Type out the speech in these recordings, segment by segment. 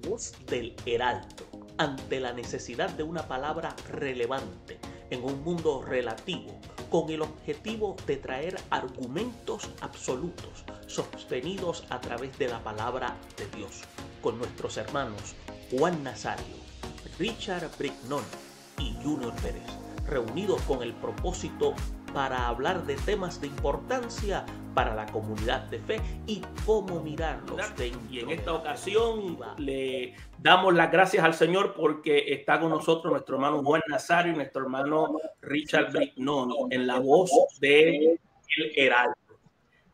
voz del heraldo, ante la necesidad de una palabra relevante en un mundo relativo, con el objetivo de traer argumentos absolutos sostenidos a través de la palabra de Dios, con nuestros hermanos Juan Nazario, Richard Brignon y Junior Pérez, reunidos con el propósito para hablar de temas de importancia para la comunidad de fe y cómo mirarlos. Y en esta ocasión le damos las gracias al Señor porque está con nosotros nuestro hermano Juan Nazario y nuestro hermano Richard Brignon en la voz de El Heraldo.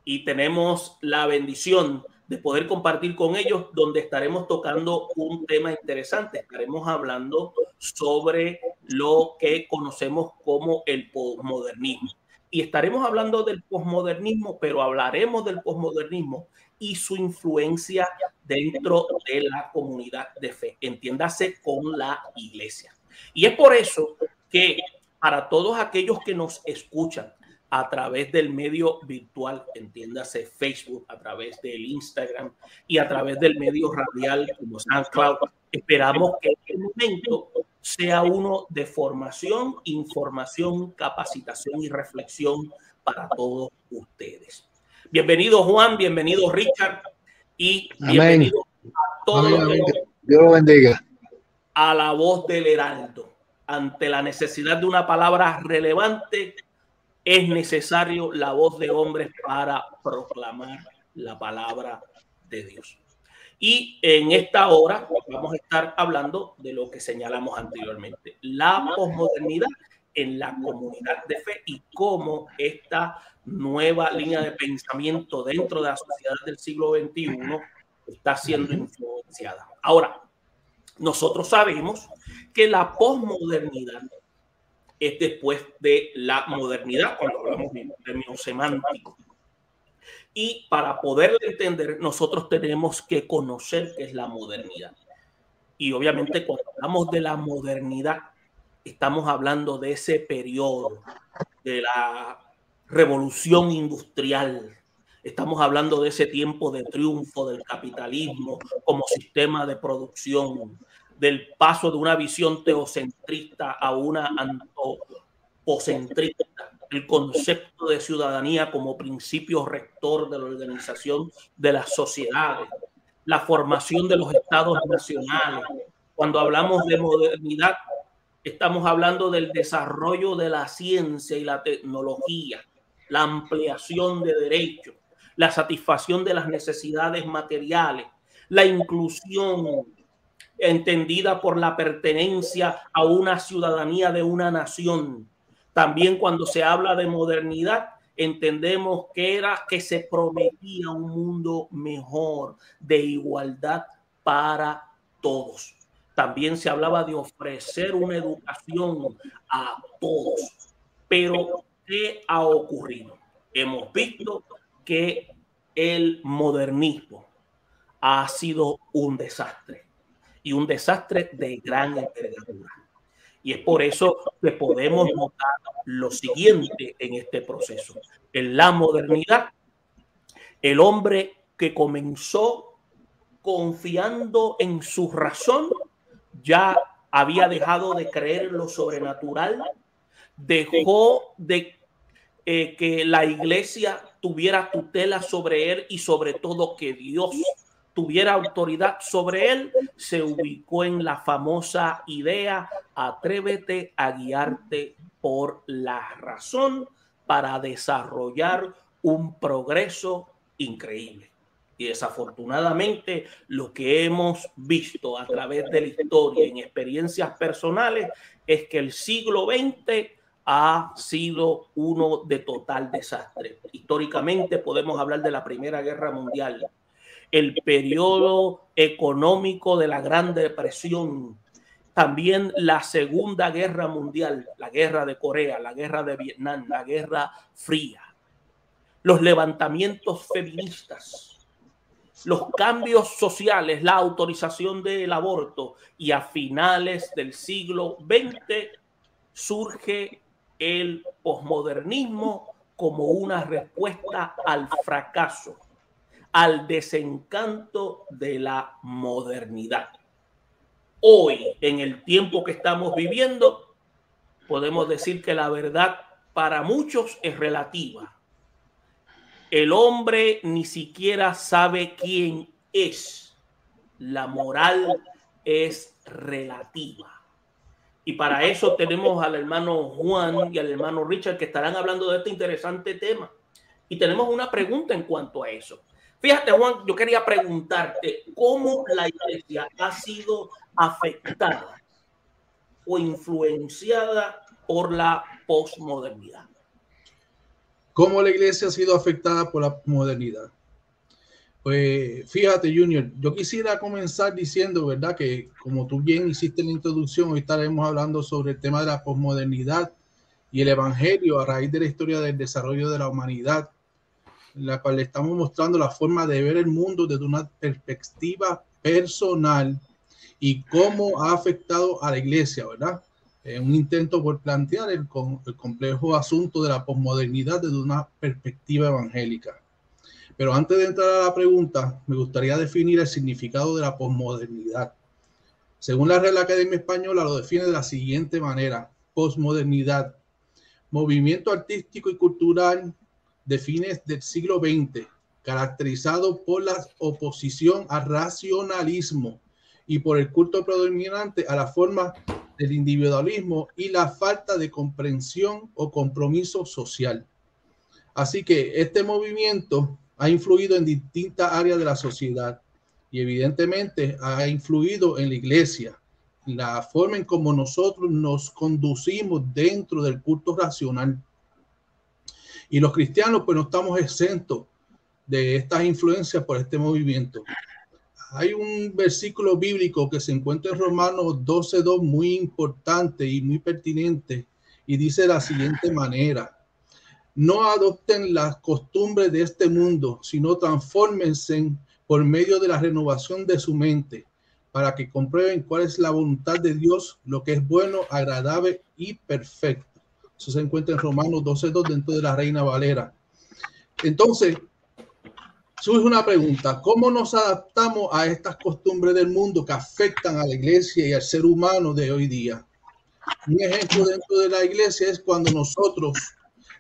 Y tenemos la bendición de poder compartir con ellos, donde estaremos tocando un tema interesante. Estaremos hablando sobre lo que conocemos como el posmodernismo. Y estaremos hablando del posmodernismo, pero hablaremos del posmodernismo y su influencia dentro de la comunidad de fe, entiéndase con la iglesia. Y es por eso que para todos aquellos que nos escuchan a través del medio virtual, entiéndase Facebook, a través del Instagram y a través del medio radial como SoundCloud, esperamos que este momento sea uno de formación, información, capacitación y reflexión para todos ustedes. Bienvenido Juan, bienvenido Richard y bienvenido a todos los que Dios lo bendiga. A la voz del heraldo. Ante la necesidad de una palabra relevante, es necesario la voz de hombres para proclamar la palabra de Dios. Y en esta hora vamos a estar hablando de lo que señalamos anteriormente, la posmodernidad en la comunidad de fe y cómo esta nueva línea de pensamiento dentro de la sociedad del siglo XXI está siendo influenciada. Ahora, nosotros sabemos que la posmodernidad es después de la modernidad, cuando hablamos de términos semánticos. Y para poderlo entender, nosotros tenemos que conocer qué es la modernidad. Y obviamente cuando hablamos de la modernidad, estamos hablando de ese periodo de la revolución industrial. Estamos hablando de ese tiempo de triunfo del capitalismo como sistema de producción, del paso de una visión teocentrista a una antropocentrista, el concepto de ciudadanía como principio rector de la organización de las sociedades, la formación de los estados nacionales. Cuando hablamos de modernidad, estamos hablando del desarrollo de la ciencia y la tecnología, la ampliación de derechos, la satisfacción de las necesidades materiales, la inclusión entendida por la pertenencia a una ciudadanía de una nación. También cuando se habla de modernidad, entendemos que era que se prometía un mundo mejor, de igualdad para todos. También se hablaba de ofrecer una educación a todos. Pero, ¿qué ha ocurrido? Hemos visto que el modernismo ha sido un desastre. Y un desastre de gran envergadura. Y es por eso que podemos notar lo siguiente en este proceso. En la modernidad, el hombre que comenzó confiando en su razón ya había dejado de creer en lo sobrenatural, dejó de que la iglesia tuviera tutela sobre él y sobre todo que Dios tuviera autoridad sobre él, se ubicó en la famosa idea: atrévete a guiarte por la razón para desarrollar un progreso increíble. Y desafortunadamente lo que hemos visto a través de la historia en experiencias personales es que el siglo XX ha sido uno de total desastre. Históricamente podemos hablar de la Primera Guerra Mundial, el periodo económico de la Gran Depresión, también la Segunda Guerra Mundial, la Guerra de Corea, la Guerra de Vietnam, la Guerra Fría, los levantamientos feministas, los cambios sociales, la autorización del aborto, y a finales del siglo XX surge el posmodernismo como una respuesta al fracaso, al desencanto de la modernidad. hoy, en el tiempo que estamos viviendo, podemos decir que la verdad para muchos es relativa. El hombre ni siquiera sabe quién es. La moral es relativa. Y para eso tenemos al hermano Juan y al hermano Richard que estarán hablando de este interesante tema. Y tenemos una pregunta en cuanto a eso. Fíjate, Juan, yo quería preguntarte cómo la iglesia ha sido afectada o influenciada por la posmodernidad. ¿Cómo la iglesia ha sido afectada por la modernidad? Pues fíjate, Junior, yo quisiera comenzar diciendo, ¿verdad? Que como tú bien hiciste en la introducción, hoy estaremos hablando sobre el tema de la posmodernidad y el evangelio a raíz de la historia del desarrollo de la humanidad, en la cual estamos mostrando la forma de ver el mundo desde una perspectiva personal y cómo ha afectado a la iglesia, ¿verdad? Un intento por plantear el complejo asunto de la posmodernidad desde una perspectiva evangélica. Pero antes de entrar a la pregunta, me gustaría definir el significado de la posmodernidad. Según la Real Academia Española, lo define de la siguiente manera: posmodernidad, movimiento artístico y cultural de fines del siglo XX, caracterizado por la oposición al racionalismo y por el culto predominante a la forma del individualismo y la falta de comprensión o compromiso social. Así que este movimiento ha influido en distintas áreas de la sociedad y evidentemente ha influido en la iglesia, la forma en cómo nosotros nos conducimos dentro del culto racional. Y los cristianos pues no estamos exentos de estas influencias por este movimiento. Hay un versículo bíblico que se encuentra en Romanos 12:2 muy importante y muy pertinente y dice de la siguiente manera: no adopten las costumbres de este mundo, sino transfórmense por medio de la renovación de su mente, para que comprueben cuál es la voluntad de Dios, lo que es bueno, agradable y perfecto. Eso se encuentra en Romanos 12:2 dentro de la Reina Valera. Entonces, surge una pregunta: ¿cómo nos adaptamos a estas costumbres del mundo que afectan a la iglesia y al ser humano de hoy día? Un ejemplo dentro de la iglesia es cuando nosotros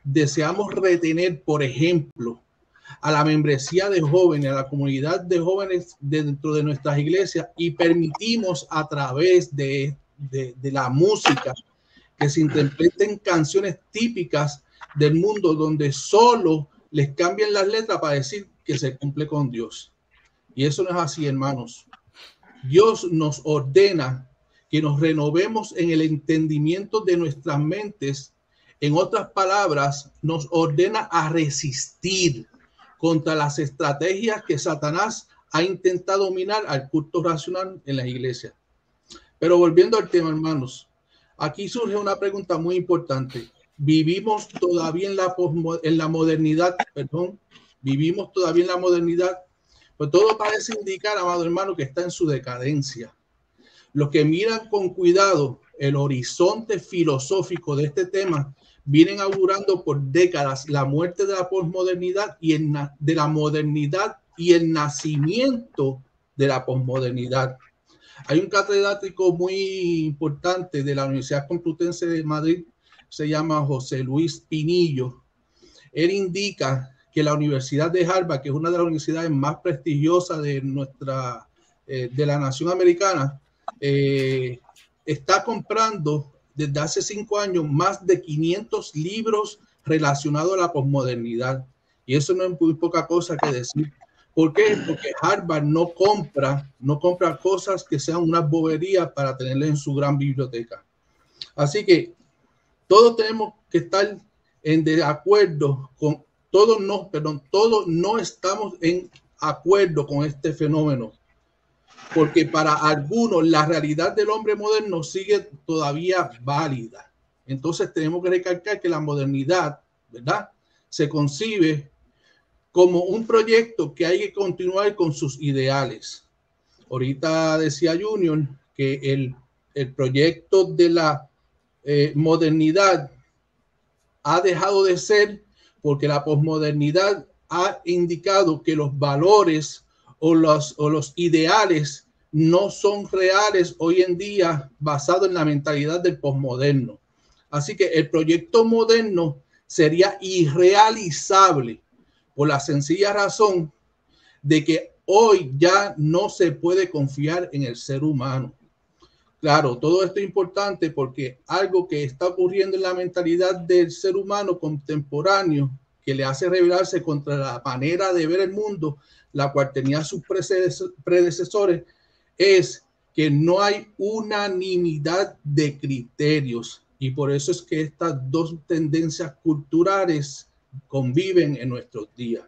deseamos retener, por ejemplo, a la membresía de jóvenes, a la comunidad de jóvenes dentro de nuestras iglesias y permitimos a través de la música que se interpreten canciones típicas del mundo donde solo les cambian las letras para decir que se cumple con Dios. Y eso no es así, hermanos. Dios nos ordena que nos renovemos en el entendimiento de nuestras mentes. En otras palabras, nos ordena a resistir contra las estrategias que Satanás ha intentado dominar al culto racional en las iglesias. Pero volviendo al tema, hermanos, aquí surge una pregunta muy importante. ¿Vivimos todavía en la modernidad? ¿Vivimos todavía en la modernidad? Pues todo parece indicar, amado hermano, que está en su decadencia. Los que miran con cuidado el horizonte filosófico de este tema vienen augurando por décadas la muerte de la posmodernidad y de la modernidad y el nacimiento de la posmodernidad. Hay un catedrático muy importante de la Universidad Complutense de Madrid, se llama José Luis Pinillo. Él indica que la Universidad de Harvard, que es una de las universidades más prestigiosas de de la nación americana, está comprando desde hace 5 años más de 500 libros relacionados a la posmodernidad. Y eso no es muy poca cosa que decir. ¿Por qué? Porque Harvard no compra cosas que sean una bobería para tenerlas en su gran biblioteca. Así que todos tenemos que estar de acuerdo con todos no estamos en acuerdo con este fenómeno. Porque para algunos la realidad del hombre moderno sigue todavía válida. Entonces tenemos que recalcar que la modernidad, ¿verdad?, se concibe como un proyecto que hay que continuar con sus ideales. Ahorita decía Junior que el proyecto de la modernidad ha dejado de ser porque la posmodernidad ha indicado que los valores o los ideales no son reales hoy en día basado en la mentalidad del posmoderno. Así que el proyecto moderno sería irrealizable por la sencilla razón de que hoy ya no se puede confiar en el ser humano. Claro, todo esto es importante porque algo que está ocurriendo en la mentalidad del ser humano contemporáneo que le hace rebelarse contra la manera de ver el mundo, la cual tenía sus predecesores, es que no hay unanimidad de criterios. Y por eso es que estas dos tendencias culturales conviven en nuestros días.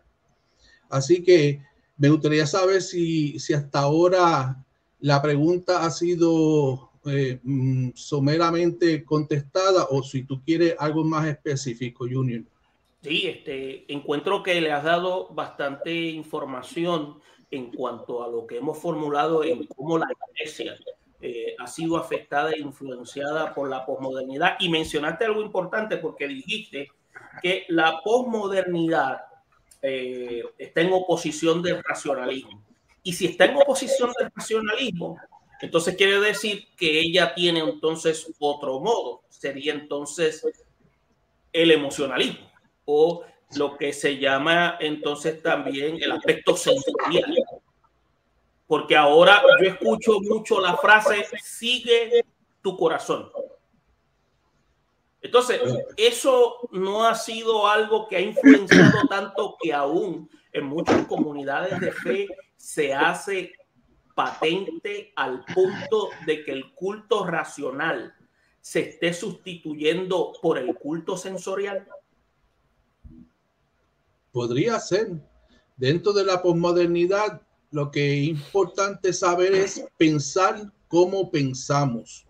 Así que me gustaría saber si hasta ahora la pregunta ha sido someramente contestada o si tú quieres algo más específico, Junior. Sí, encuentro que le has dado bastante información en cuanto a lo que hemos formulado en cómo la iglesia ha sido afectada e influenciada por la posmodernidad. Y mencionaste algo importante porque dijiste que la posmodernidad está en oposición del racionalismo. Y si está en oposición del racionalismo, entonces quiere decir que ella tiene entonces otro modo. Sería entonces el emocionalismo o lo que se llama entonces también el aspecto sensorial. Porque ahora yo escucho mucho la frase sigue tu corazón. Entonces, eso no ha sido algo que ha influenciado tanto que aún en muchas comunidades de fe se hace patente al punto de que el culto racional se esté sustituyendo por el culto sensorial. Podría ser. Dentro de la posmodernidad, lo que es importante saber es pensar cómo pensamos,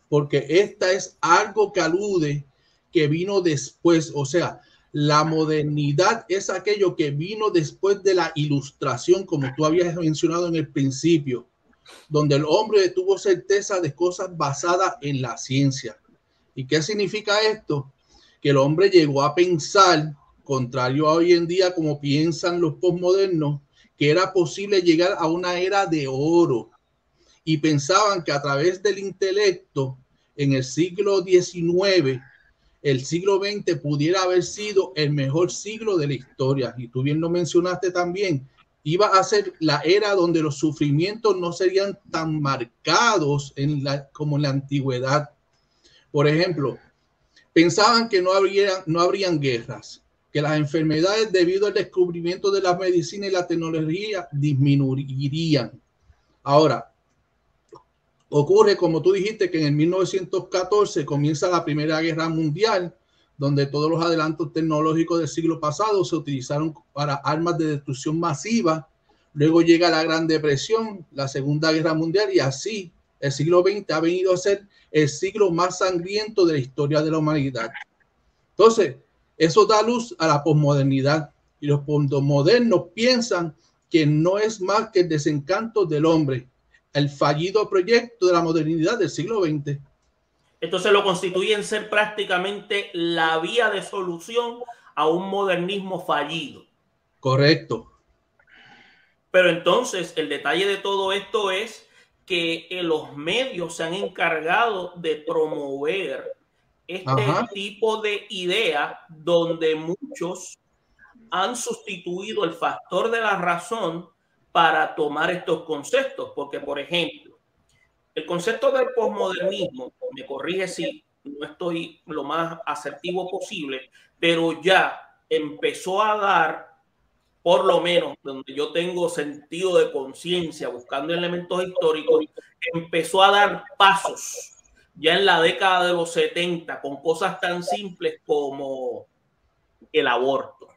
porque esta es algo que alude que vino después, o sea, la modernidad es aquello que vino después de la ilustración, como tú habías mencionado en el principio, donde el hombre tuvo certeza de cosas basadas en la ciencia. ¿Y qué significa esto? Que el hombre llegó a pensar, contrario a hoy en día como piensan los postmodernos, que era posible llegar a una era de oro, y pensaban que a través del intelecto en el siglo XIX, el siglo XX pudiera haber sido el mejor siglo de la historia. Y tú bien lo mencionaste también, iba a ser la era donde los sufrimientos no serían tan marcados como en la antigüedad. Por ejemplo, pensaban que no habrían guerras, que las enfermedades debido al descubrimiento de la medicina y la tecnología disminuirían. Ahora, ocurre, como tú dijiste, que en el 1914 comienza la Primera Guerra Mundial, donde todos los adelantos tecnológicos del siglo pasado se utilizaron para armas de destrucción masiva. Luego llega la Gran Depresión, la Segunda Guerra Mundial, y así el siglo XX ha venido a ser el siglo más sangriento de la historia de la humanidad. Entonces, eso da luz a la posmodernidad, y los posmodernos piensan que no es más que el desencanto del hombre, el fallido proyecto de la modernidad del siglo XX. Entonces lo constituyen ser prácticamente la vía de solución a un modernismo fallido. Correcto. Pero entonces el detalle de todo esto es que los medios se han encargado de promover este tipo de idea donde muchos han sustituido el factor de la razón para tomar estos conceptos. Porque, por ejemplo, el concepto del posmodernismo, me corrige si no estoy lo más asertivo posible, pero ya empezó a dar, por lo menos donde yo tengo sentido de conciencia, buscando elementos históricos, empezó a dar pasos ya en la década de los 70 con cosas tan simples como el aborto,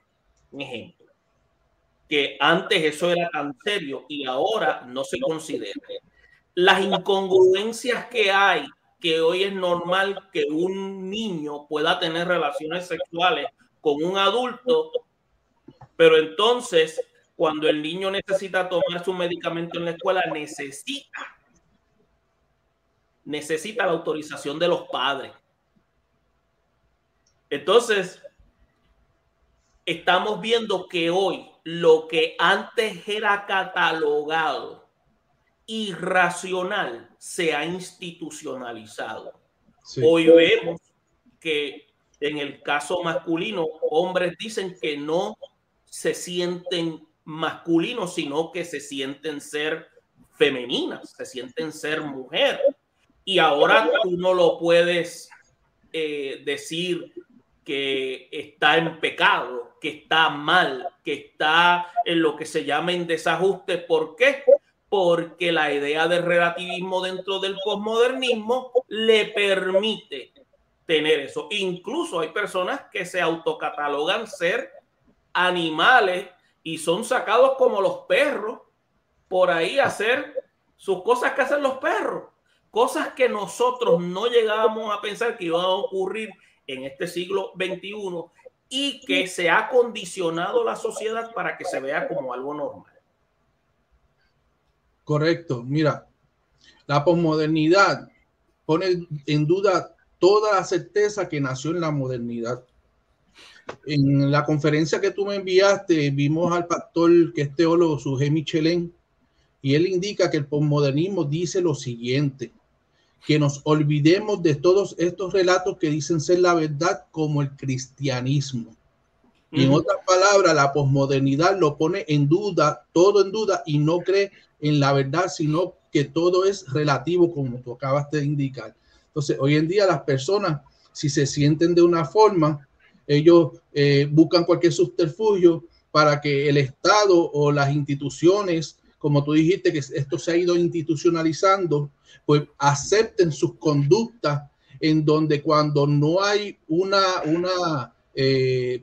un ejemplo. Que antes eso era tan serio y ahora no se considera. Las incongruencias que hay, que hoy es normal que un niño pueda tener relaciones sexuales con un adulto, pero entonces cuando el niño necesita tomar su medicamento en la escuela, necesita la autorización de los padres. Entonces, estamos viendo que hoy lo que antes era catalogado irracional se ha institucionalizado. Sí. Hoy vemos que en el caso masculino, hombres dicen que no se sienten masculinos, sino que se sienten ser femeninas, se sienten ser mujer. Y ahora tú no lo puedes decir que está en pecado, que está mal, que está en lo que se llama en desajuste. ¿Por qué? Porque la idea del relativismo dentro del posmodernismo le permite tener eso. Incluso hay personas que se autocatalogan ser animales y son sacados como los perros por ahí a hacer sus cosas que hacen los perros. Cosas que nosotros no llegábamos a pensar que iban a ocurrir en este siglo XXI y que se ha condicionado la sociedad para que se vea como algo normal. Correcto. Mira, la posmodernidad pone en duda toda la certeza que nació en la modernidad. En la conferencia que tú me enviaste, vimos al pastor que es teólogo, Sujé Michelén, y él indica que el posmodernismo dice lo siguiente: que nos olvidemos de todos estos relatos que dicen ser la verdad, como el cristianismo. Y en otras palabras, la posmodernidad lo pone en duda, todo en duda, y no cree en la verdad, sino que todo es relativo, como tú acabas de indicar. Entonces, hoy en día las personas, si se sienten de una forma, ellos buscan cualquier subterfugio para que el Estado o las instituciones, como tú dijiste, que esto se ha ido institucionalizando, pues acepten sus conductas, en donde cuando no hay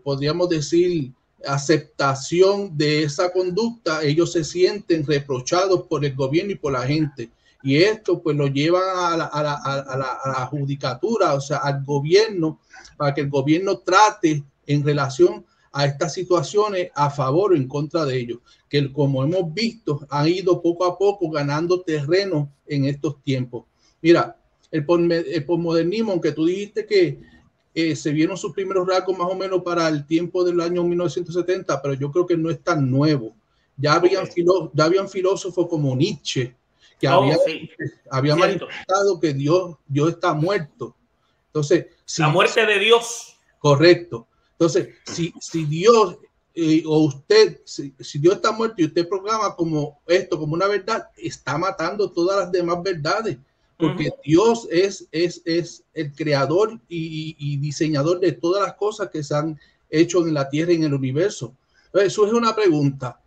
podríamos decir, aceptación de esa conducta, ellos se sienten reprochados por el gobierno y por la gente. Y esto pues lo lleva a la judicatura, o sea, al gobierno, para que el gobierno trate en relación a estas situaciones a favor o en contra de ellos, que como hemos visto, han ido poco a poco ganando terreno en estos tiempos. Mira, el posmodernismo, aunque tú dijiste que se vieron sus primeros rasgos más o menos para el tiempo del año 1970, pero yo creo que no es tan nuevo. Ya habían filósofos como Nietzsche, que había manifestado que Dios está muerto. Entonces, la muerte de Dios. Correcto. Entonces, si Dios o usted, si Dios está muerto y usted proclama como esto, como una verdad, está matando todas las demás verdades. Porque Dios es el creador y diseñador de todas las cosas que se han hecho en la tierra y en el universo. Entonces, surge una pregunta: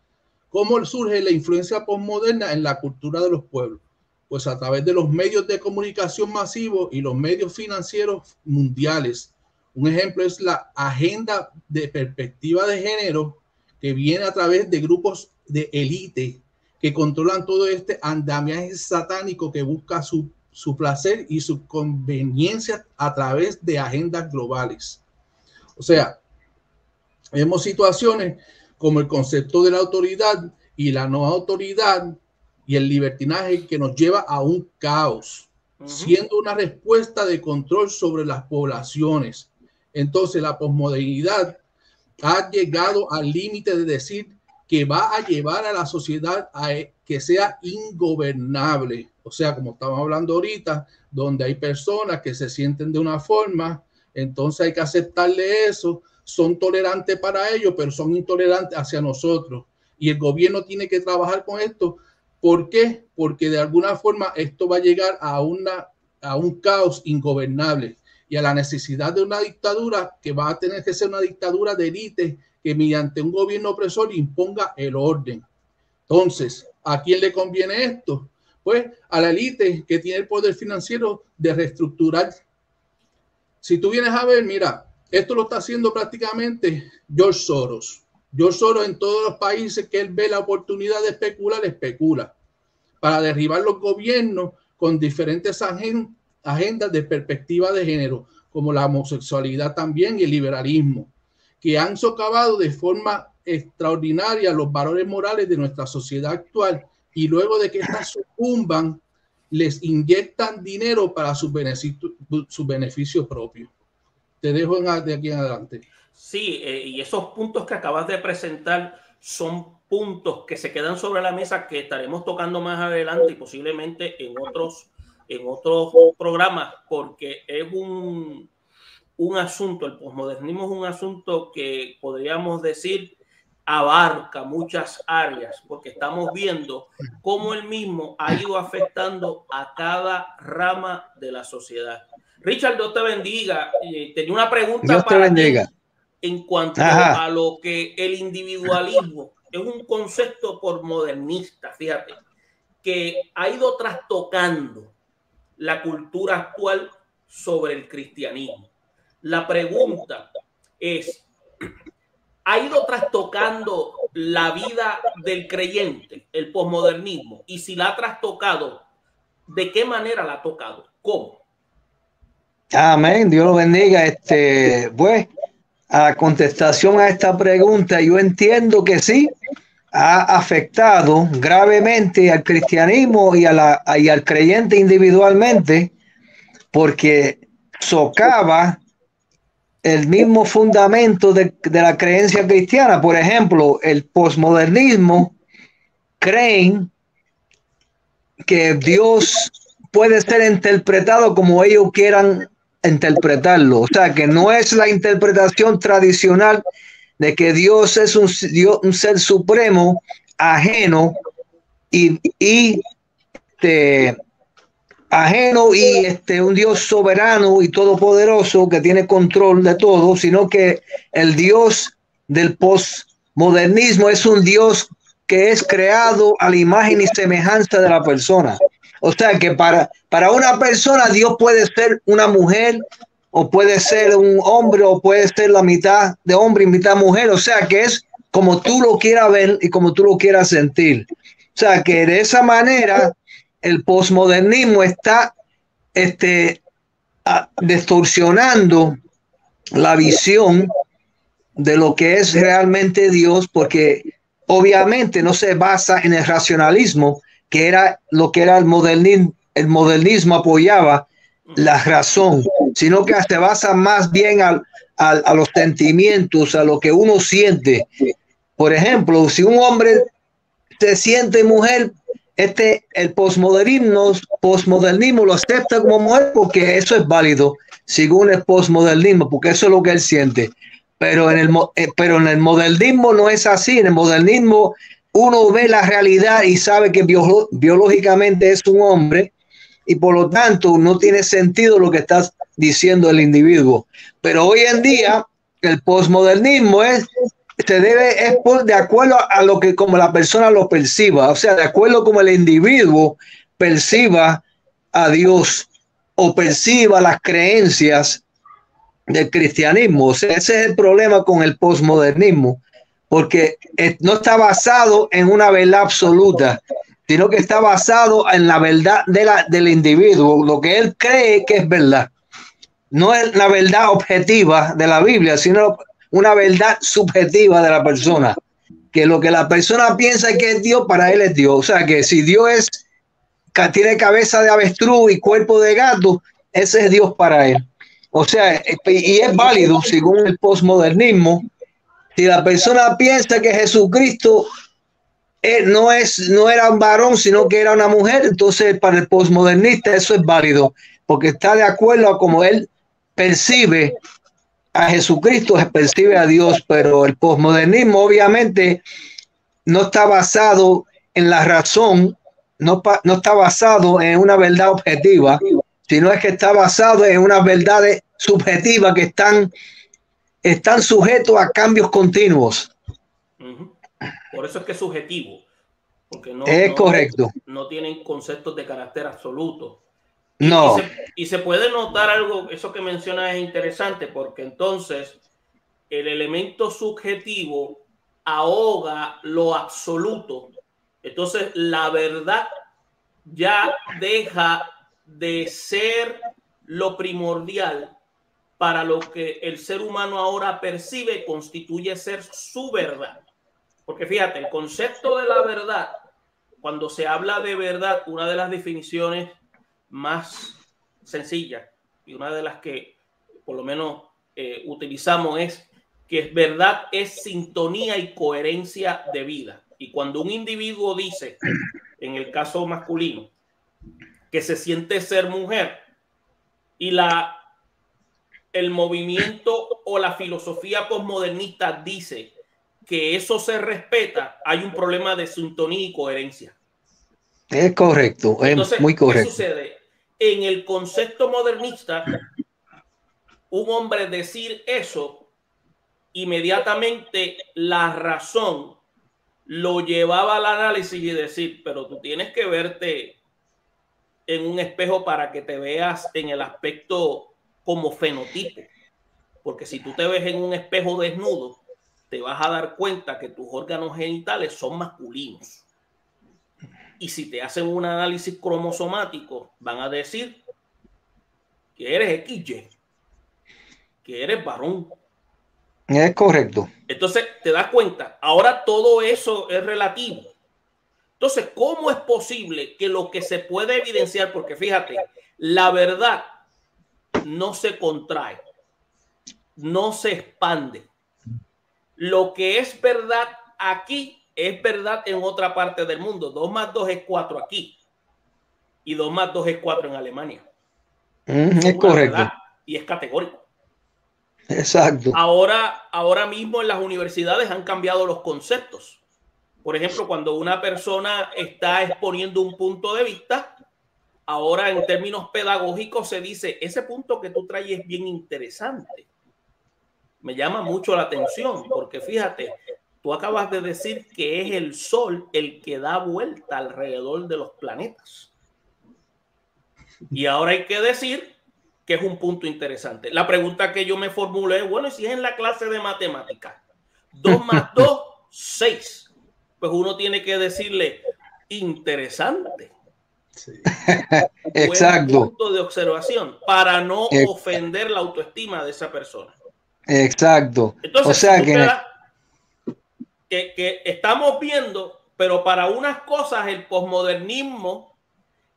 ¿cómo surge la influencia posmoderna en la cultura de los pueblos? Pues a través de los medios de comunicación masivos y los medios financieros mundiales. Un ejemplo es la agenda de perspectiva de género, que viene a través de grupos de élite que controlan todo este andamiaje satánico que busca su placer y su conveniencia a través de agendas globales. O sea, vemos situaciones como el concepto de la autoridad y la no autoridad y el libertinaje, que nos lleva a un caos, siendo una respuesta de control sobre las poblaciones. Entonces, la posmodernidad ha llegado al límite de decir que va a llevar a la sociedad a que sea ingobernable. O sea, como estamos hablando ahorita, donde hay personas que se sienten de una forma, entonces hay que aceptarle eso. Son tolerantes para ellos, pero son intolerantes hacia nosotros. Y el gobierno tiene que trabajar con esto. ¿Por qué? Porque de alguna forma esto va a llegar a un caos ingobernable y a la necesidad de una dictadura, que va a tener que ser una dictadura de élite, que mediante un gobierno opresor imponga el orden. Entonces, ¿a quién le conviene esto? Pues a la élite que tiene el poder financiero de reestructurar. Si tú vienes a ver, mira, esto lo está haciendo prácticamente George Soros. George Soros, en todos los países que él ve la oportunidad de especular, especula para derribar los gobiernos con diferentes agendas de perspectiva de género, como la homosexualidad también y el liberalismo, que han socavado de forma extraordinaria los valores morales de nuestra sociedad actual, y luego de que estas sucumban, les inyectan dinero para su beneficio propio. Te dejo de aquí en adelante. Sí, y esos puntos que acabas de presentar son puntos que se quedan sobre la mesa que estaremos tocando más adelante y posiblemente en otros programas, porque es un asunto, el posmodernismo es un asunto que podríamos decir abarca muchas áreas, porque estamos viendo cómo el mismo ha ido afectando a cada rama de la sociedad. Richard, Dios te bendiga. Tenía una pregunta para ti en cuanto a lo que el individualismo es un concepto posmodernista, fíjate, que ha ido trastocando la cultura actual sobre el cristianismo. La pregunta es, ¿ha ido trastocando la vida del creyente, el posmodernismo? Y si la ha trastocado, ¿de qué manera la ha tocado? ¿Cómo? Amén, Dios lo bendiga. Pues, a contestación a esta pregunta, yo entiendo que sí, ha afectado gravemente al cristianismo y al creyente individualmente, porque socava el mismo fundamento de la creencia cristiana. Por ejemplo, el posmodernismo creen que Dios puede ser interpretado como ellos quieran interpretarlo. O sea, que no es la interpretación tradicional de que Dios es un ser supremo, ajeno y un Dios soberano y todopoderoso que tiene control de todo, sino que el Dios del posmodernismo es un Dios que es creado a la imagen y semejanza de la persona. O sea que para una persona Dios puede ser una mujer, o puede ser un hombre, o puede ser la mitad de hombre y mitad mujer. O sea que es como tú lo quieras ver y como tú lo quieras sentir. O sea que de esa manera el posmodernismo está distorsionando la visión de lo que es realmente Dios, porque obviamente no se basa en el racionalismo, que era lo que era el modernismo. El modernismo apoyaba la razón, sino que se basa más bien a los sentimientos, a lo que uno siente. Por ejemplo, si un hombre se siente mujer, el posmodernismo lo acepta como mujer porque eso es válido, según el posmodernismo, porque eso es lo que él siente. Pero en el modernismo no es así. En el modernismo uno ve la realidad y sabe que biológicamente es un hombre, y por lo tanto no tiene sentido lo que está diciendo el individuo. Pero hoy en día el posmodernismo es de acuerdo a lo que como la persona lo perciba, o sea, de acuerdo como el individuo perciba a Dios o perciba las creencias del cristianismo. O sea, ese es el problema con el posmodernismo, porque no está basado en una verdad absoluta, sino que está basado en la verdad del individuo, lo que él cree que es verdad. No es la verdad objetiva de la Biblia, sino una verdad subjetiva de la persona, que lo que la persona piensa que es Dios, para él es Dios. O sea, que si Dios tiene cabeza de avestruz y cuerpo de gato, ese es Dios para él. O sea, y es válido según el posmodernismo. Si la persona piensa que Jesucristo no era un varón, sino que era una mujer, entonces para el posmodernista eso es válido, porque está de acuerdo a cómo él percibe a Jesucristo, percibe a Dios. Pero el posmodernismo obviamente no está basado en la razón, no está basado en una verdad objetiva, sino es que está basado en unas verdades subjetivas que están sujetos a cambios continuos. Por eso es que es subjetivo, porque correcto. No tienen conceptos de carácter absoluto. No. Y se puede notar algo, eso que mencionas es interesante, porque entonces el elemento subjetivo ahoga lo absoluto. Entonces la verdad ya deja de ser lo primordial para lo que el ser humano ahora percibe constituye ser su verdad. Porque fíjate, el concepto de la verdad, cuando se habla de verdad, una de las definiciones más sencillas y una de las que por lo menos utilizamos es que verdad es sintonía y coherencia de vida. Y cuando un individuo dice, en el caso masculino, que se siente ser mujer y el movimiento o la filosofía posmodernista dice que eso se respeta, hay un problema de sintonía y coherencia. Es correcto, entonces, es muy correcto. ¿qué sucede? En el concepto modernista, un hombre decir eso, inmediatamente la razón lo llevaba al análisis y decir, pero tú tienes que verte en un espejo para que te veas en el aspecto como fenotipo. Porque si tú te ves en un espejo desnudo, te vas a dar cuenta que tus órganos genitales son masculinos. Y si te hacen un análisis cromosomático, van a decir que eres XY, que eres varón. Es correcto. Entonces, te das cuenta, ahora todo eso es relativo. Entonces, ¿cómo es posible que lo que se puede evidenciar, porque fíjate, la verdad no se contrae, no se expande? Lo que es verdad aquí es verdad en otra parte del mundo. 2 más 2 es 4 aquí. Y 2 más 2 es 4 en Alemania. Es correcto. Y es categórico. Exacto. Ahora mismo en las universidades han cambiado los conceptos. Por ejemplo, cuando una persona está exponiendo un punto de vista, ahora en términos pedagógicos se dice, ese punto que tú traes es bien interesante. Me llama mucho la atención, porque fíjate, tú acabas de decir que es el Sol el que da vuelta alrededor de los planetas. Y ahora hay que decir que es un punto interesante. La pregunta que yo me formulé es, bueno, si es en la clase de matemáticas, 2 más 2, 6. Pues uno tiene que decirle, interesante. Sí. Exacto. Buen punto de observación para no ofender la autoestima de esa persona. Exacto. Entonces, o sea si que estamos viendo, pero para unas cosas el posmodernismo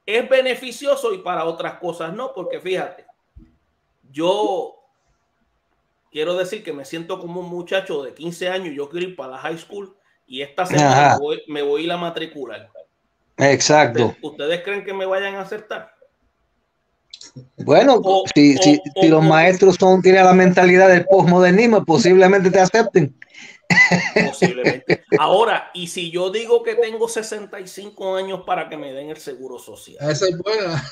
es beneficioso y para otras cosas no, porque fíjate, yo quiero decir que me siento como un muchacho de 15 años, yo quiero ir para la high school y esta semana me voy a ir a matricular. Exacto. ¿Ustedes creen que me vayan a acertar? Bueno, si los maestros tienen la mentalidad del posmodernismo, posiblemente te acepten. Posiblemente. Ahora, y si yo digo que tengo 65 años para que me den el seguro social. Esa es buena.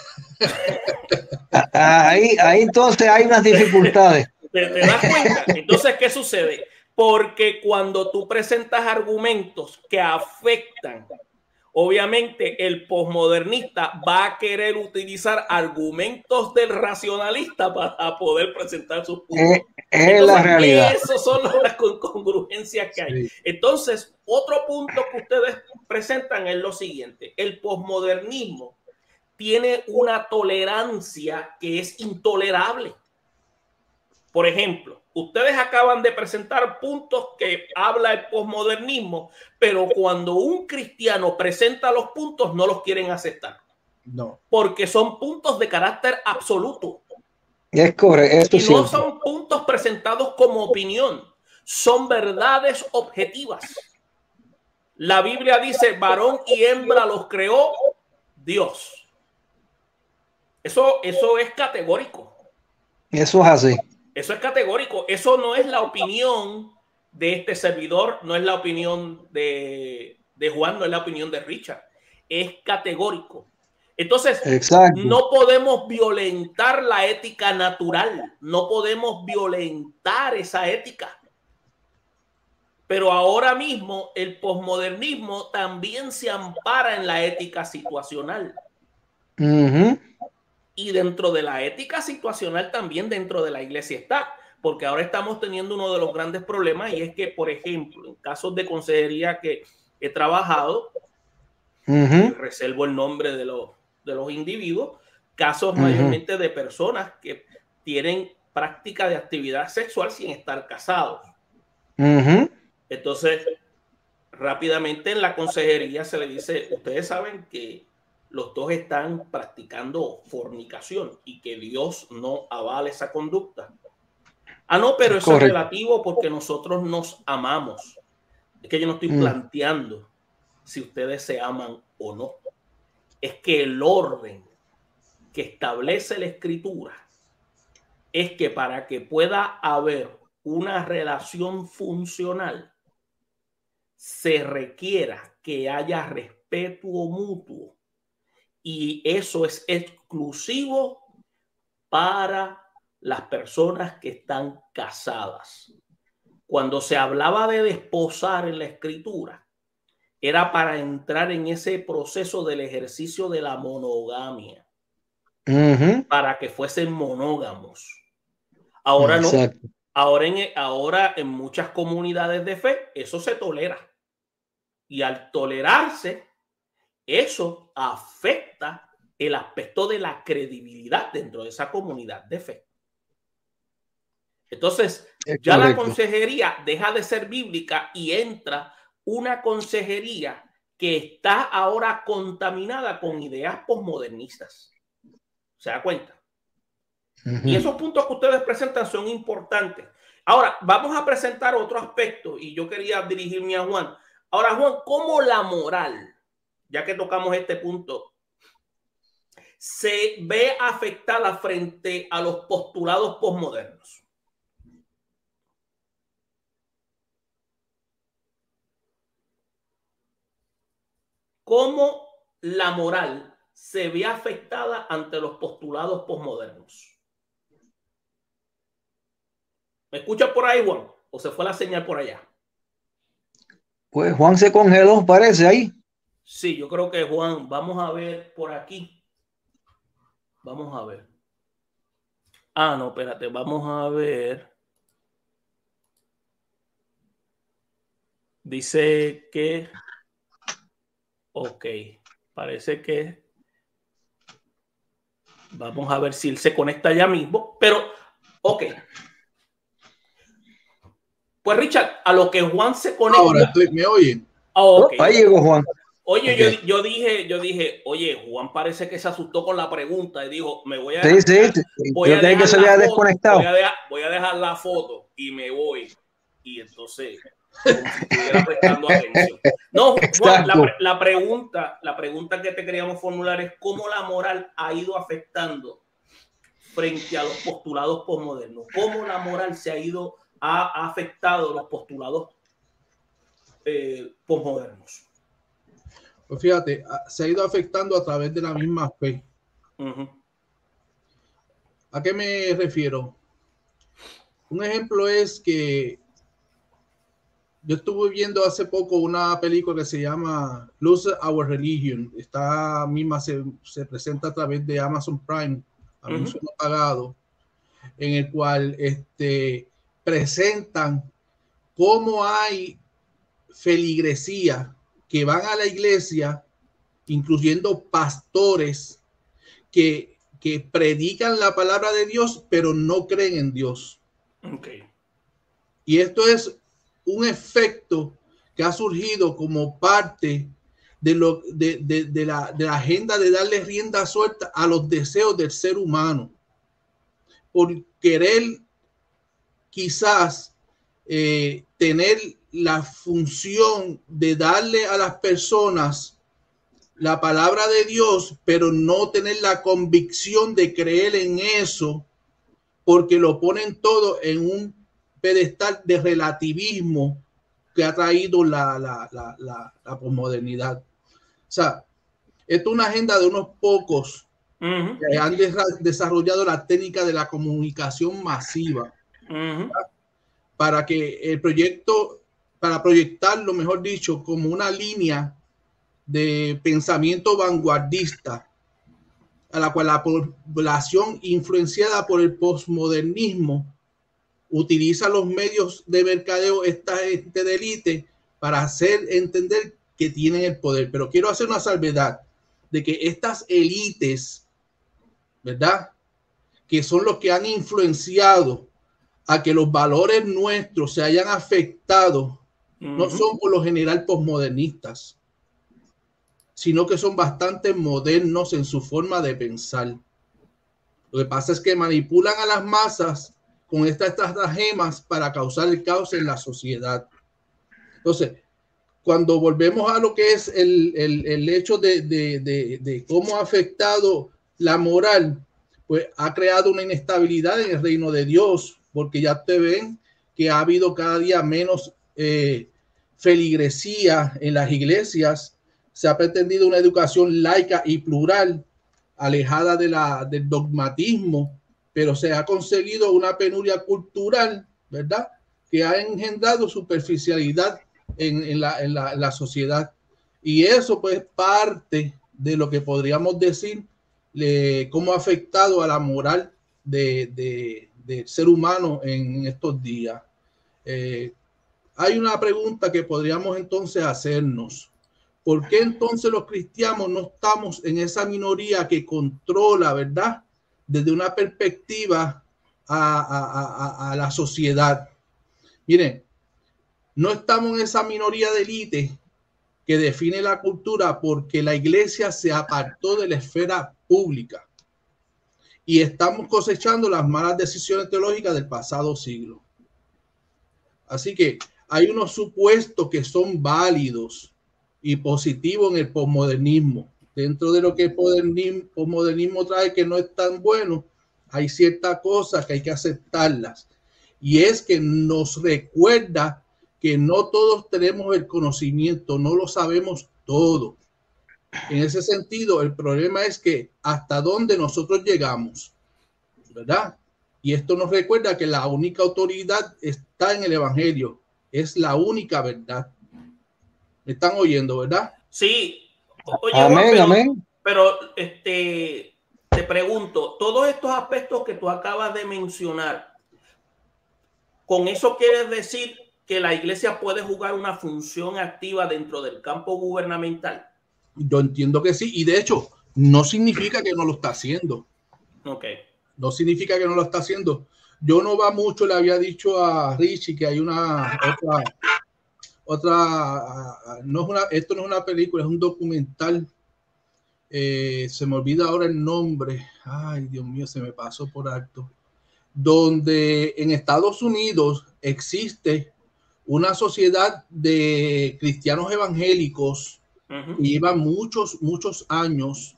Ahí entonces hay unas dificultades. ¿Te das cuenta? Entonces, ¿qué sucede? Porque cuando tú presentas argumentos que afectan, obviamente el posmodernista va a querer utilizar argumentos del racionalista para poder presentar sus puntos. Es la realidad. Esas son las congruencias que hay. Sí. Entonces, otro punto que ustedes presentan es lo siguiente. El posmodernismo tiene una tolerancia que es intolerable. Por ejemplo, ustedes acaban de presentar puntos que habla el posmodernismo, pero cuando un cristiano presenta los puntos no los quieren aceptar. No. Porque son puntos de carácter absoluto. Es correcto. Y no son puntos presentados como opinión, son verdades objetivas. La Biblia dice, varón y hembra los creó Dios. Eso es categórico. Eso es así. Eso es categórico. Eso no es la opinión de este servidor, no es la opinión de Juan, no es la opinión de Richard. Es categórico. Entonces, exacto, no podemos violentar la ética natural, no podemos violentar esa ética. Pero ahora mismo el posmodernismo también se ampara en la ética situacional. Y dentro de la ética situacional también dentro de la iglesia está, porque ahora estamos teniendo uno de los grandes problemas y es que, por ejemplo, en casos de consejería que he trabajado, reservo el nombre de los individuos, casos mayormente de personas que tienen práctica de actividad sexual sin estar casados. Entonces, rápidamente en la consejería se le dice, ustedes saben que los dos están practicando fornicación y que Dios no avala esa conducta. Ah, no, pero eso es relativo porque nosotros nos amamos. Es que yo no estoy planteando si ustedes se aman o no. Es que el orden que establece la Escritura es que para que pueda haber una relación funcional, se requiera que haya respeto mutuo, y eso es exclusivo para las personas que están casadas. Cuando se hablaba de desposar en la Escritura, era para entrar en ese proceso del ejercicio de la monogamia, para que fuesen monógamos. Ahora exacto. no. Ahora en muchas comunidades de fe eso se tolera. Y al tolerarse, eso afecta el aspecto de la credibilidad dentro de esa comunidad de fe. Entonces, ya la consejería deja de ser bíblica y entra una consejería que está ahora contaminada con ideas posmodernistas. ¿Se da cuenta? Y esos puntos que ustedes presentan son importantes. Ahora, vamos a presentar otro aspecto, y yo quería dirigirme a Juan. Ahora, Juan, ¿cómo la moral, ya que tocamos este punto, se ve afectada frente a los postulados posmodernos? ¿Cómo la moral se ve afectada ante los postulados posmodernos? ¿Me escuchas por ahí, Juan? ¿O se fue la señal por allá? Pues Juan se congeló, parece, ahí. Sí, yo creo que Juan. Vamos a ver por aquí. Vamos a ver. Ah, no, espérate. Vamos a ver. Dice que... Ok. Parece que... Vamos a ver si él se conecta ya mismo. Pero, ok. Pues Richard, a lo que Juan se conecta... Ahora, ¿me oyen? Oh, okay. Ahí llegó Juan. Oye, okay. yo dije, oye, Juan parece que se asustó con la pregunta y dijo, me voy a... Voy a dejar que se había desconectado. Voy a dejar la foto y me voy. Y entonces, como si estuviera prestando atención. No, Juan, la pregunta que te queríamos formular es cómo la moral ha ido afectando frente a los postulados posmodernos. Cómo la moral ha afectado los postulados posmodernos. Pues fíjate, se ha ido afectando a través de la misma fe. ¿A qué me refiero? Un ejemplo es que yo estuve viendo hace poco una película que se llama Lose Our Religion. Esta misma se presenta a través de Amazon Prime, anuncio no pagado, en el cual presentan cómo hay feligresía que van a la iglesia, incluyendo pastores que predican la palabra de Dios, pero no creen en Dios. Okay. Y esto es un efecto que ha surgido como parte de la agenda de darle rienda suelta a los deseos del ser humano, por querer quizás tener la función de darle a las personas la palabra de Dios, pero no tener la convicción de creer en eso, porque lo ponen todo en un pedestal de relativismo que ha traído la posmodernidad. O sea, esto es una agenda de unos pocos que han desarrollado la técnica de la comunicación masiva para que el proyecto, para proyectarlo, mejor dicho, como una línea de pensamiento vanguardista a la cual la población influenciada por el posmodernismo utiliza los medios de mercadeo, esta gente de élite, para hacer entender que tienen el poder. Pero quiero hacer una salvedad de que estas élites, ¿verdad?, que son los que han influenciado a que los valores nuestros se hayan afectado, no son por lo general posmodernistas, sino que son bastante modernos en su forma de pensar. Lo que pasa es que manipulan a las masas con estas estratagemas para causar el caos en la sociedad. Entonces, cuando volvemos a lo que es el hecho de cómo ha afectado la moral, pues ha creado una inestabilidad en el reino de Dios, porque ya te ven que ha habido cada día menos feligresía en las iglesias. Se ha pretendido una educación laica y plural, alejada del dogmatismo, pero se ha conseguido una penuria cultural, ¿verdad?, que ha engendrado superficialidad en la sociedad. Y eso pues parte de lo que podríamos decir cómo ha afectado a la moral del ser humano en estos días. Hay una pregunta que podríamos entonces hacernos. ¿Por qué entonces los cristianos no estamos en esa minoría que controla, ¿verdad?, desde una perspectiva a la sociedad? Miren, no estamos en esa minoría de élite que define la cultura porque la iglesia se apartó de la esfera pública y estamos cosechando las malas decisiones teológicas del pasado siglo. Así que hay unos supuestos que son válidos y positivos en el posmodernismo. Dentro de lo que el posmodernismo trae que no es tan bueno, hay ciertas cosas que hay que aceptarlas. Y es que nos recuerda que no todos tenemos el conocimiento, no lo sabemos todo. En ese sentido, el problema es que hasta dónde nosotros llegamos, ¿verdad? Y esto nos recuerda que la única autoridad está en el Evangelio, es la única verdad. ¿Me están oyendo, verdad? Sí. Oye, amén, Juan, amén. Pero te pregunto, todos estos aspectos que tú acabas de mencionar, ¿con eso quieres decir que la iglesia puede jugar una función activa dentro del campo gubernamental? Yo entiendo que sí, y de hecho, no significa que no lo está haciendo. Okay. No significa que no lo está haciendo. Yo no va mucho, le había dicho a Richie que hay otra, esto no es una película, es un documental. Se me olvida ahora el nombre. Ay, Dios mío, se me pasó por alto. Donde en Estados Unidos existe una sociedad de cristianos evangélicos que llevan muchos años,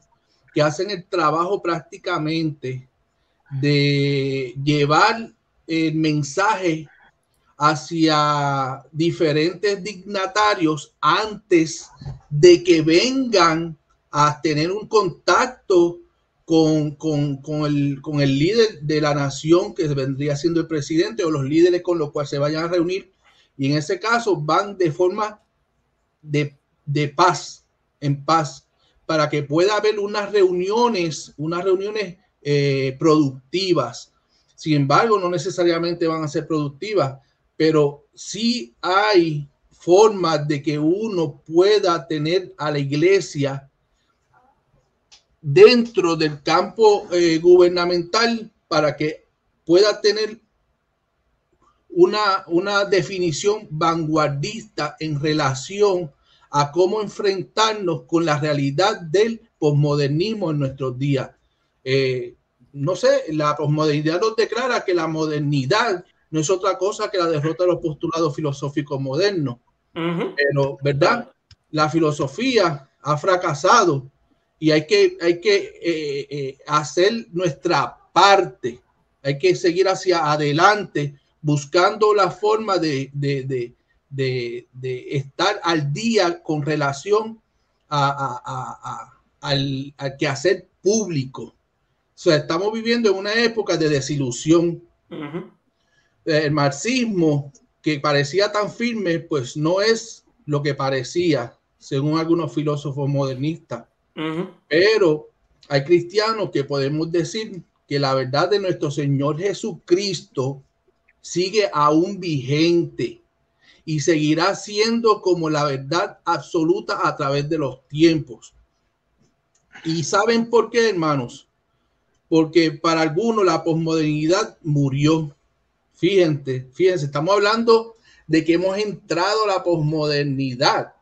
que hacen el trabajo prácticamente de llevar el mensaje hacia diferentes dignatarios antes de que vengan a tener un contacto con el líder de la nación, que vendría siendo el presidente, o los líderes con los cuales se vayan a reunir. Y en ese caso van de forma de paz, en paz, para que pueda haber unas reuniones productivas. Sin embargo, no necesariamente van a ser productivas, pero sí hay formas de que uno pueda tener a la iglesia dentro del campo gubernamental para que pueda tener una definición vanguardista en relación a cómo enfrentarnos con la realidad del posmodernismo en nuestros días. No sé, la posmodernidad nos declara que la modernidad no es otra cosa que la derrota de los postulados filosóficos modernos. Pero, ¿verdad? La filosofía ha fracasado y hay que hacer nuestra parte. Hay que seguir hacia adelante buscando la forma de estar al día con relación al quehacer público. O sea, estamos viviendo en una época de desilusión. El marxismo, que parecía tan firme, pues no es lo que parecía, según algunos filósofos modernistas. Pero hay cristianos que podemos decir que la verdad de nuestro Señor Jesucristo sigue aún vigente y seguirá siendo como la verdad absoluta a través de los tiempos. ¿Y saben por qué, hermanos? Porque para algunos la posmodernidad murió. Fíjense, estamos hablando de que hemos entrado a la posmodernidad,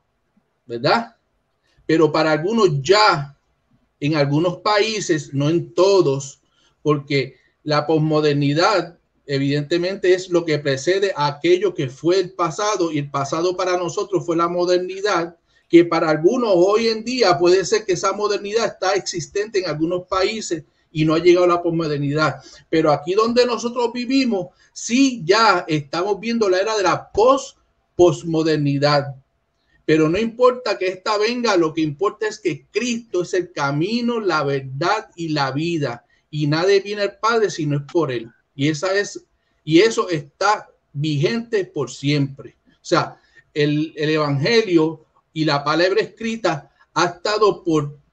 ¿verdad? Pero para algunos ya, en algunos países, no en todos, porque la posmodernidad evidentemente es lo que precede a aquello que fue el pasado, y el pasado para nosotros fue la modernidad, que para algunos hoy en día puede ser que esa modernidad está existente en algunos países y no ha llegado a la posmodernidad. Pero aquí donde nosotros vivimos, sí ya estamos viendo la era de la posmodernidad. Pero no importa que esta venga, lo que importa es que Cristo es el camino, la verdad y la vida. Y nadie viene al Padre si no es por Él. Y eso está vigente por siempre. O sea, el Evangelio y la palabra escrita ha estado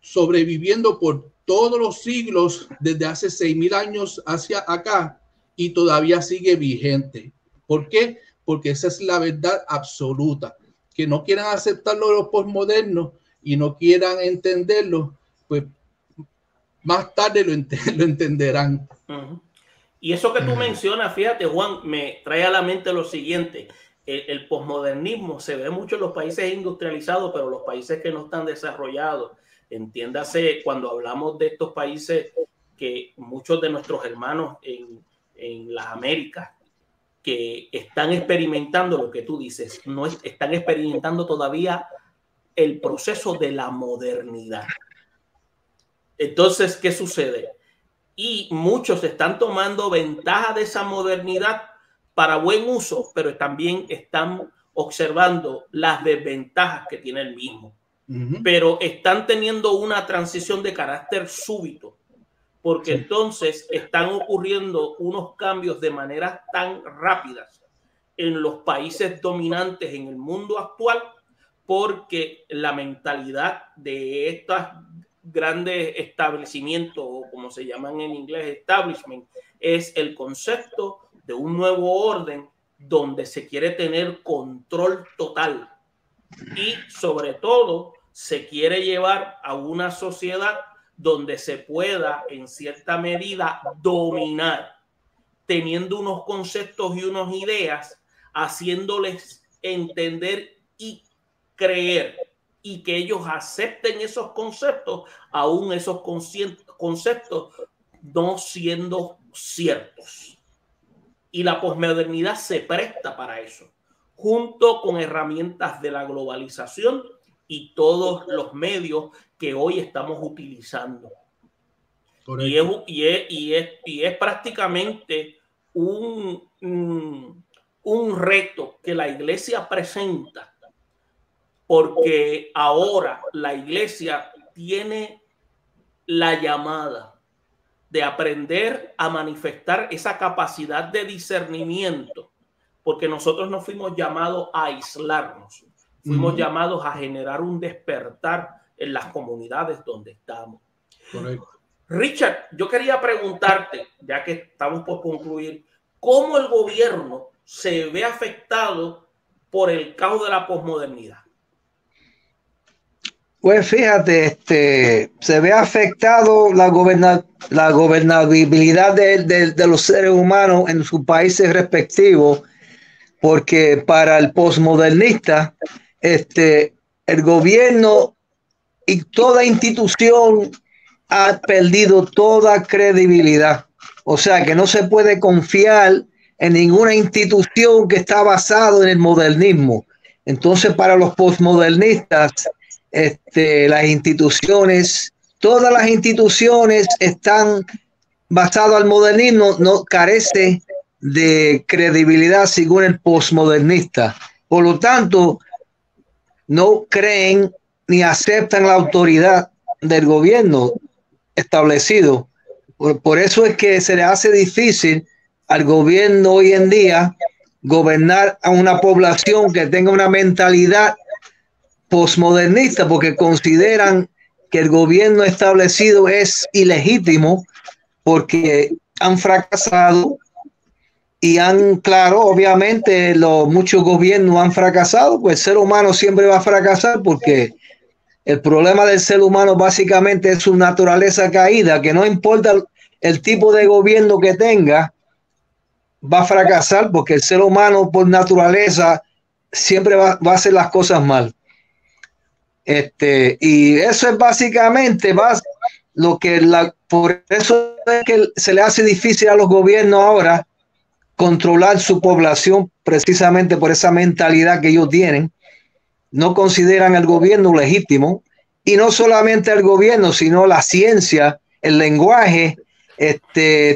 sobreviviendo por todos los siglos, desde hace 6,000 años hacia acá, y todavía sigue vigente. ¿Por qué? Porque esa es la verdad absoluta. Que no quieran aceptarlo los posmodernos y no quieran entenderlo, pues más tarde lo entenderán. Y eso que tú mencionas, fíjate, Juan, me trae a la mente lo siguiente. El posmodernismo se ve mucho en los países industrializados, pero los países que no están desarrollados, entiéndase, cuando hablamos de estos países, que muchos de nuestros hermanos en las Américas que están experimentando lo que tú dices, no están experimentando todavía el proceso de la modernidad. Entonces, ¿qué sucede? Y muchos están tomando ventaja de esa modernidad para buen uso, pero también están observando las desventajas que tiene el mismo. Pero están teniendo una transición de carácter súbito, porque entonces están ocurriendo unos cambios de maneras tan rápidas en los países dominantes en el mundo actual, porque la mentalidad de estos grandes establecimientos, o como se llaman en inglés, establishment, es el concepto de un nuevo orden donde se quiere tener control total y sobre todo se quiere llevar a una sociedad donde se pueda en cierta medida dominar, teniendo unos conceptos y unas ideas, haciéndoles entender y creer, y que ellos acepten esos conceptos, aún esos conceptos no siendo ciertos. Y la posmodernidad se presta para eso, junto con herramientas de la globalización y todos los medios que hoy estamos utilizando. Y es prácticamente un reto que la iglesia presenta, porque ahora la iglesia tiene la llamada de aprender a manifestar esa capacidad de discernimiento, porque nosotros no fuimos llamados a aislarnos, fuimos llamados a generar un despertar en las comunidades donde estamos. Correcto. Richard, yo quería preguntarte, ya que estamos por concluir, ¿cómo el gobierno se ve afectado por el caos de la posmodernidad? Pues fíjate, se ve afectado la gobernabilidad de los seres humanos en sus países respectivos, porque para el posmodernista, el gobierno y toda institución ha perdido toda credibilidad. O sea que no se puede confiar en ninguna institución que está basada en el modernismo. Entonces, para los posmodernistas, las instituciones, todas las instituciones están basadas al modernismo, no carece de credibilidad según el posmodernista. Por lo tanto, no creen ni aceptan la autoridad del gobierno establecido. Por eso es que se le hace difícil al gobierno hoy en día gobernar a una población que tenga una mentalidad posmodernista, porque consideran que el gobierno establecido es ilegítimo, porque han fracasado y claro, obviamente muchos gobiernos han fracasado, pues el ser humano siempre va a fracasar, porque el problema del ser humano básicamente es su naturaleza caída, que no importa el tipo de gobierno que tenga, va a fracasar, porque el ser humano por naturaleza siempre va a hacer las cosas mal. Y eso es básicamente lo que por eso es que se le hace difícil a los gobiernos ahora controlar su población precisamente por esa mentalidad que ellos tienen. No consideran al gobierno legítimo, y no solamente el gobierno, sino la ciencia, el lenguaje,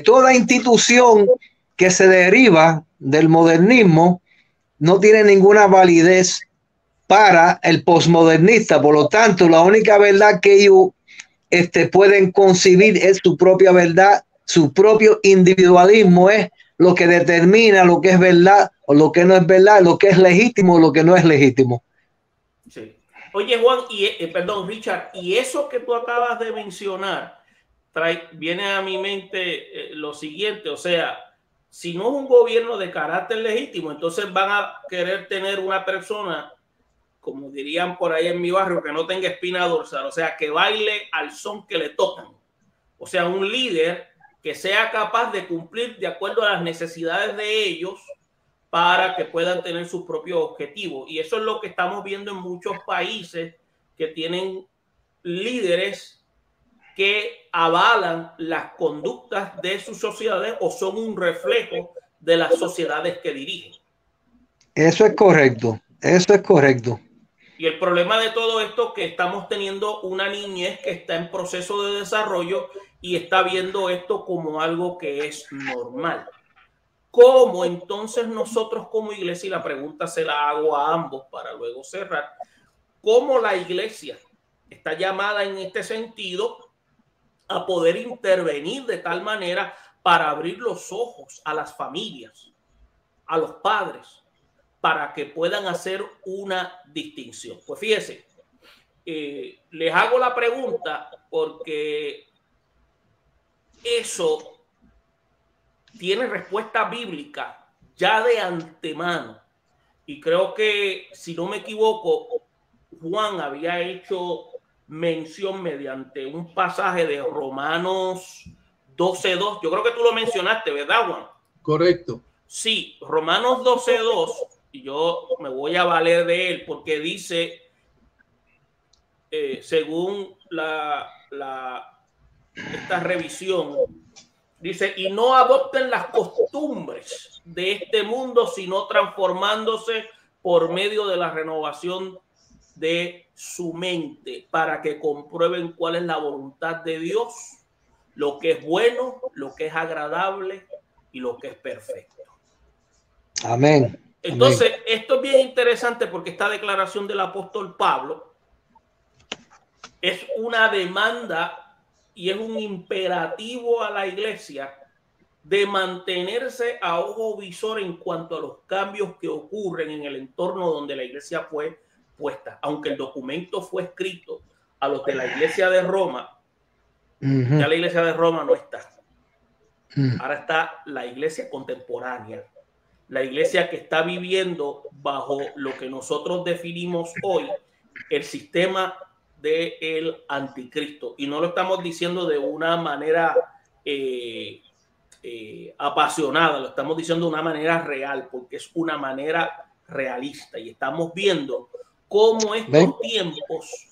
toda institución que se deriva del modernismo no tiene ninguna validez para el posmodernista. Por lo tanto, la única verdad que ellos pueden concebir es su propia verdad, su propio individualismo es lo que determina lo que es verdad o lo que no es verdad, lo que es legítimo o lo que no es legítimo. Sí. Oye, Juan, perdón, Richard, y eso que tú acabas de mencionar viene a mi mente lo siguiente, o sea, si no es un gobierno de carácter legítimo, entonces van a querer tener una persona, como dirían por ahí en mi barrio, que no tenga espina dorsal, o sea, que baile al son que le tocan. O sea, un líder que sea capaz de cumplir de acuerdo a las necesidades de ellos para que puedan tener sus propios objetivos. Y eso es lo que estamos viendo en muchos países que tienen líderes que avalan las conductas de sus sociedades o son un reflejo de las sociedades que dirigen. Eso es correcto, eso es correcto. Y el problema de todo esto es que estamos teniendo una niñez que está en proceso de desarrollo y está viendo esto como algo que es normal. ¿Cómo entonces nosotros como iglesia, y la pregunta se la hago a ambos para luego cerrar, cómo la iglesia está llamada en este sentido a poder intervenir de tal manera para abrir los ojos a las familias, a los padres, para que puedan hacer una distinción? Pues fíjese, les hago la pregunta porque eso tiene respuesta bíblica ya de antemano. Y creo que, si no me equivoco, Juan había hecho mención mediante un pasaje de Romanos 12:2. Yo creo que tú lo mencionaste, ¿verdad, Juan? Correcto. Sí, Romanos 12:2, y yo me voy a valer de él porque dice, según esta revisión, dice, y no adopten las costumbres de este mundo, sino transformándose por medio de la renovación de su mente para que comprueben cuál es la voluntad de Dios, lo que es bueno, lo que es agradable y lo que es perfecto. Amén. Entonces, esto es bien interesante porque esta declaración del apóstol Pablo es una demanda y es un imperativo a la iglesia de mantenerse a ojo visor en cuanto a los cambios que ocurren en el entorno donde la iglesia fue puesta. Aunque el documento fue escrito a los de la iglesia de Roma, ya la iglesia de Roma no está. Ahora está la iglesia contemporánea, la iglesia que está viviendo bajo lo que nosotros definimos hoy el sistema del anticristo. Y no lo estamos diciendo de una manera apasionada, lo estamos diciendo de una manera real, porque es una manera realista. Y estamos viendo cómo estos tiempos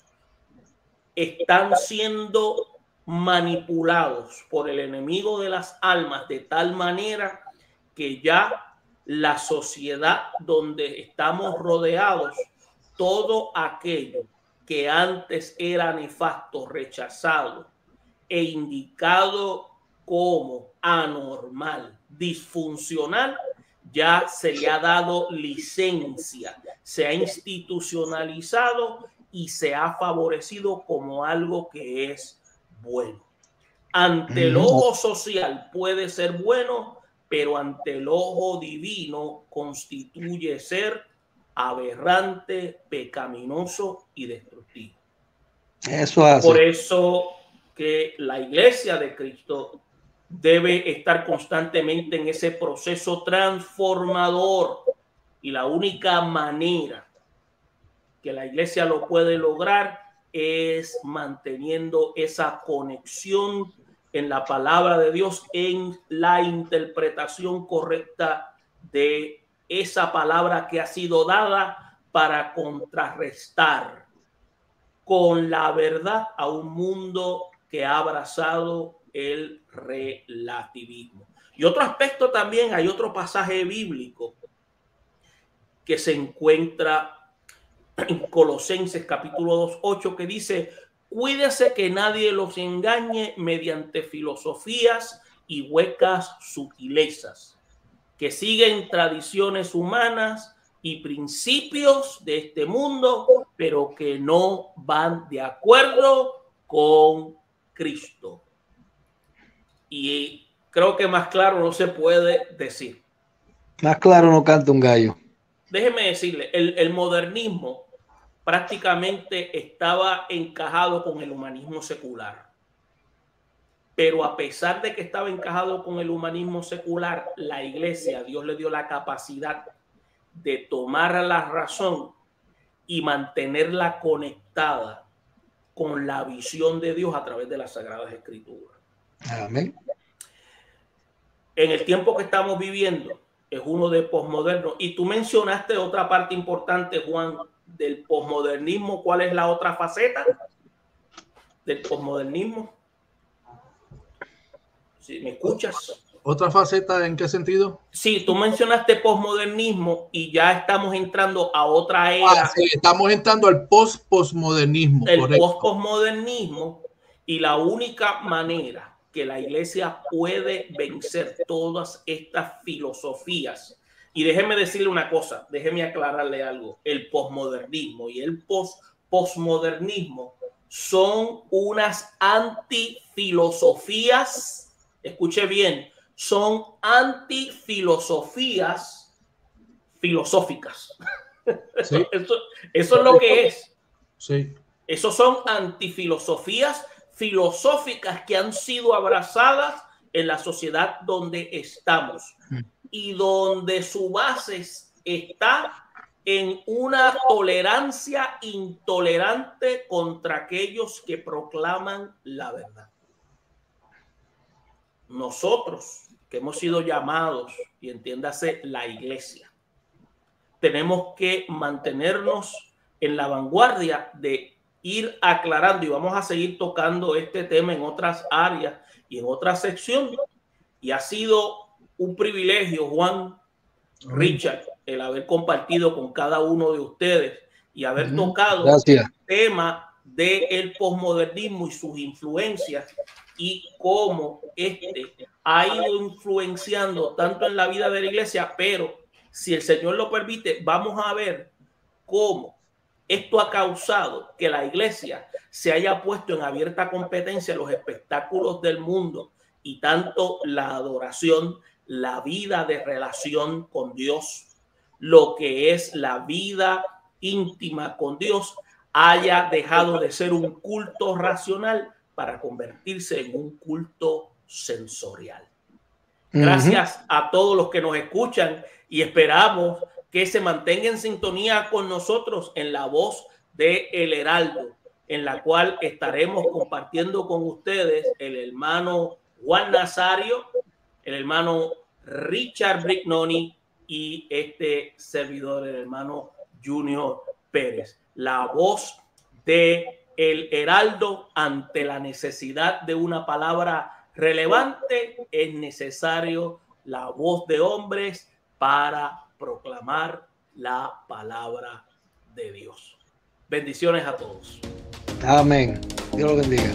están siendo manipulados por el enemigo de las almas de tal manera que ya la sociedad donde estamos rodeados, todo aquello que antes era nefasto, rechazado e indicado como anormal, disfuncional, ya se le ha dado licencia, se ha institucionalizado y se ha favorecido como algo que es bueno. Ante el ojo social puede ser bueno, pero ante el ojo divino constituye ser aberrante, pecaminoso y destructivo. Eso hace. Por eso que la iglesia de Cristo debe estar constantemente en ese proceso transformador, y la única manera que la iglesia lo puede lograr es manteniendo esa conexión en la palabra de Dios, en la interpretación correcta de esa palabra que ha sido dada para contrarrestar con la verdad a un mundo que ha abrazado el relativismo. Y otro aspecto también, hay otro pasaje bíblico que se encuentra en Colosenses capítulo 2:8 que dice: cuídese que nadie los engañe mediante filosofías y huecas sutilezas, que siguen tradiciones humanas y principios de este mundo, pero que no van de acuerdo con Cristo. Y creo que más claro no se puede decir. Más claro no canta un gallo. Déjeme decirle, el modernismo prácticamente estaba encajado con el humanismo secular. Pero a pesar de que estaba encajado con el humanismo secular, la iglesia, Dios le dio la capacidad de tomar la razón y mantenerla conectada con la visión de Dios a través de las Sagradas Escrituras. Amén. En el tiempo que estamos viviendo es uno de posmoderno. Y tú mencionaste otra parte importante, Juan, del posmodernismo. ¿Cuál es la otra faceta del posmodernismo? ¿Sí, me escuchas? ¿Otra faceta en qué sentido? Sí, tú mencionaste posmodernismo y ya estamos entrando a otra era. Sí, estamos entrando al postmodernismo. El postmodernismo, y la única manera que la iglesia puede vencer todas estas filosofías. Y déjeme decirle una cosa, déjeme aclararle algo. El posmodernismo y el postmodernismo son unas antifilosofías. Escuche bien, son antifilosofías filosóficas. Sí. Eso es lo que es. Sí. Esos son antifilosofías filosóficas que han sido abrazadas en la sociedad donde estamos y donde su base está en una tolerancia intolerante contra aquellos que proclaman la verdad. Nosotros que hemos sido llamados, y entiéndase la iglesia, tenemos que mantenernos en la vanguardia de ir aclarando, y vamos a seguir tocando este tema en otras áreas y en otras secciones. Y ha sido un privilegio, Juan, Richard, el haber compartido con cada uno de ustedes y haber tocado el tema del posmodernismo y sus influencias y cómo ha ido influenciando tanto en la vida de la iglesia, pero si el Señor lo permite, vamos a ver cómo esto ha causado que la iglesia se haya puesto en abierta competencia en los espectáculos del mundo, y tanto la adoración, la vida de relación con Dios, lo que es la vida íntima con Dios, haya dejado de ser un culto racional para convertirse en un culto sensorial. Gracias a todos los que nos escuchan y esperamos que se mantenga en sintonía con nosotros en la voz de El Heraldo, en la cual estaremos compartiendo con ustedes el hermano Juan Nazario, el hermano Richard Brignoni y este servidor, el hermano Junior Pérez. La voz de El Heraldo ante la necesidad de una palabra relevante. Es necesario la voz de hombres para proclamar la palabra de Dios. Bendiciones a todos. Amén. Dios lo bendiga.